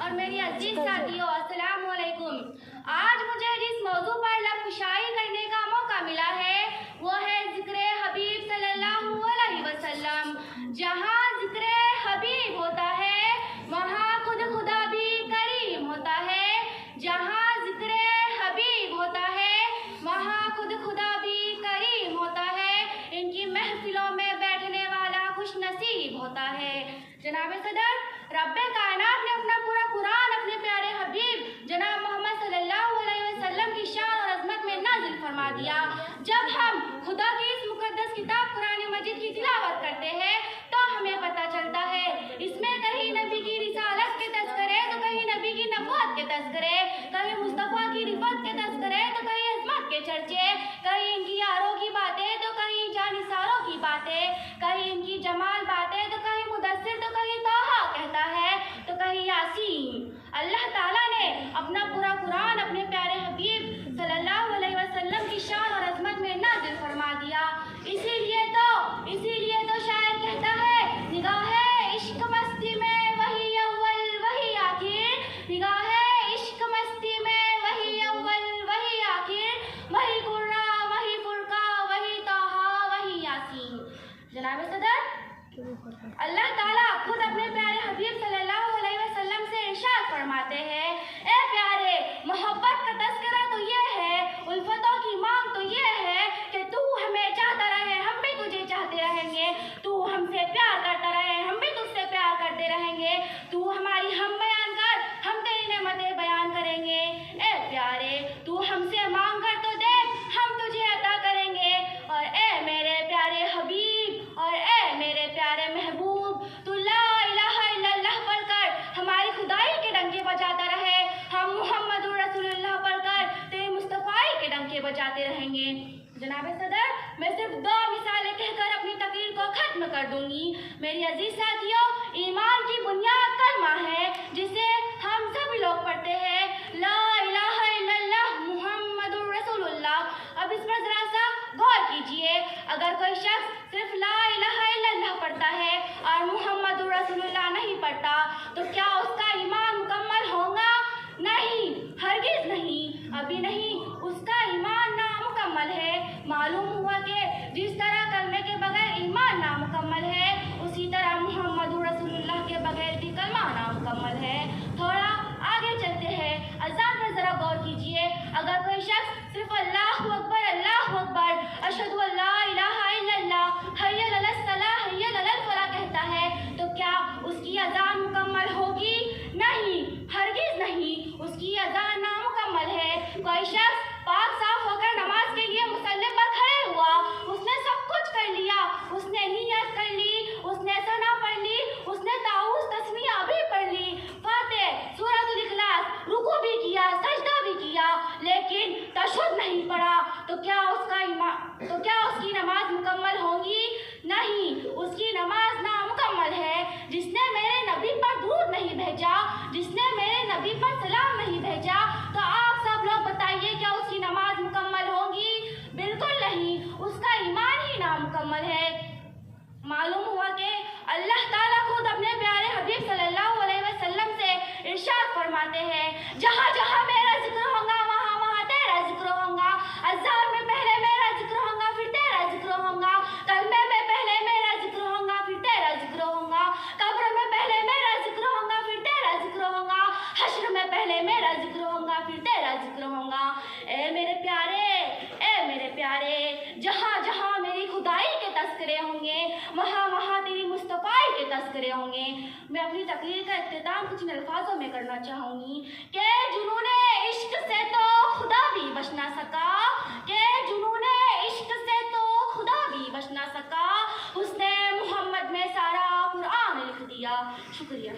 اور میری عزیز ساتھیوں السلام علیکم۔ آج مجھے جس موضوع پر لب کشائی کرنے کا موقع ملا ہے وہ ہے ذکر حبیب صلی اللہ علیہ وسلم۔ جہاں ذکر حبیب ہوتا ہے وہاں خود خدا بھی کریم ہوتا ہے۔ جہاں ذکر حبیب ہوتا ہے وہاں خود خدا بھی کریم ہوتا ہے۔ ان کی محفلوں میں بیٹھنے والا خوش نصیب ہوتا ہے۔ جناب صدر، رب کائنات نے اپنا پورا قرآن اپنے پیارے حبیب جناب محمد صلی اللہ علیہ وسلم کی شان اور عظمت میں نازل فرما دیا۔ جب ہم خدا کی اس مقدس کتاب قرآن مجید کی تلاوت کرتے ہیں تو ہمیں پتہ چلتا ہے اس میں کہیں نبی کی رسالت کے تذکرے تو کہیں نبی کی نبوت کے تذکرے، کہیں مصطفیٰ کی رفعت کے تذکرے تو کہیں عظمت کے چرچے، کہیں ان کی یاروں کی باتیں تو کہیں جانثاروں کی باتیں، کہیں ان کی جمال باتیں تو کہیں مدثر تو کہیں طٰہٰ کہتا ہے تو کہیں یاسین۔ اللہ تعالیٰ نے اپنا پورا قرآن اپنے پیارے حبیب صلی اللہ علیہ وسلم کی شان اور عظمت میں نازل فرما دیا۔ اسی لیے تو شاعر کہتا ہے نگاہ عشق مستی میں وہی اول وہی آخر، نگاہ عشق مستی میں وہی اول وہی آخر، وہی قرہ وہی فرقہ وہی طٰہٰ وہی یاسین۔ جناب صدر، اللہ تعالیٰ خود اپنے پیارے حبیب صلی اللہ علیہ وسلم سے ارشاد فرماتے ہیں، اے پیارے، محبت کا تذکرہ تو یہ ہے، الفتوں کی مانگ تو یہ ہے کہ تو ہمیں چاہتا رہے ہم بھی تجھے چاہتے رہیں گے، تو ہم سے پیار کرتا رہے ہم بھی تجھ سے پیار کرتے رہیں گے، تو ہماری ہم بیان کر ہم تیری نعمتیں بیان کریں گے۔ اے پیارے، تو ہم سے مانگ کر تو دیکھ ہم تجھے عطا کریں گے، اور اے میرے پیارے حبیب اور اے میرے پیارے محبوب، تو لا الہ الا اللہ پڑھ کر ہماری خدائی کے ڈنکے بجاتا رہے، ہم محمد رسول اللہ پڑھ کر تیری مصطفائی کے ڈنکے بجاتے رہیں گے۔ جناب صدر، میں صرف دو مثالیں کہہ کر اپنی تقریر کو ختم کر دوں گی۔ میری عزیز ساتھیوں، ایمان کی بنیاد کلمہ ہے جسے ہم سب لوگ پڑھتے ہیں، لا الہ الا اللہ محمد رسول اللہ۔ اب اس پر ذرا سا غور کیجئے، اگر کوئی شخص صرف لا الہ الا اللہ پڑھتا ہے اور محمد رسول اللہ نہیں پڑھتا تو کیا اس کا ایمان مکمل ہوگا؟ نہیں، ہرگز نہیں، ابھی نہیں، اس کا ایمان نامکمل ہے۔ معلوم ہوا کہ جس طرح کلمے کے بغیر ایمان نامکمل ہے اسی طرح محمد رسول اللہ کے بغیر بھی کلمہ نامکمل ہے۔ تھوڑا آگے چلتے ہیں، اذان پر ذرا غور کیجئے، اگر کوئی شخص صرف اللہ اکبر اشہد ان لا الہ الا اللہ حی علی الصلاۃ حی علی الفلاح کہتا ہے تو کیا اس کی اذان مکمل ہوگی؟ نہیں، ہرگز نہیں، اس کی اذان نامکمل ہے۔ کوئی شخص پاک صاف ہو کر نماز کے لیے مصلی پر کھڑے ہوا، اس نے سب کچھ کر لیا، اس نے نیت کر لی، اس نے ثنا پڑھ لی، اس نے تعوذ تسمیہ بھی پڑھ لی، فاتح سورۃ الاخلاص رکوع بھی کیا، سجدہ بھی کیا، لیکن تشہد نہیں پڑھا تو کیا اس کی نماز مکمل ہوگی؟ نہیں، اس کی نماز نامکمل ہے۔ جس نے میرے نبی پر درود نہیں بھیجا، جس نے میرے نبی پر سلام نہیں بھیجا، تو آپ سب لوگ بتائیے کیا اس کی نماز مکمل ہوگی؟ بالکل نہیں، اس کا ایمان ہی نامکمل ہے۔ معلوم ہوا کہ اللہ تعالیٰ خود اپنے پیارے حبیب صلی اللہ علیہ وسلم سے ارشاد فرماتے ہیں، جہاں جہاں میرا ذکر ہوگا وہاں وہاں تیرا ذکر ہوگا، اذان میں پہلے میرا ذکر ہوگا پھر تیرا ذکر ہوگا، کلمے میں پہلے میرا ذکر ہوگا پھر تیرا ذکر ہوگا، قبر میں پہلے میرا ذکر ہوگا پھر تیرا ذکر ہوگا، حشر میں پہلے میرا ذکر ہوگا پھر تیرا ذکر ہوگا۔ اے میرے پیارے، جہاں جہاں میری خدائی کے تذکرے ہوں گے وہاں وہاں تیری مصطفائی کے تذکرے ہوں گے۔ میں اپنی تقریر کا اختتام کچھ الفاظوں میں کرنا چاہوں گی کہ جنون عشق سے تو خدا بھی بچ نہ سکا، کہ جنون عشق سے تو خدا بھی بچ نہ سکا، حسن محمد میں سارا قرآن لکھ دیا۔ شکریہ۔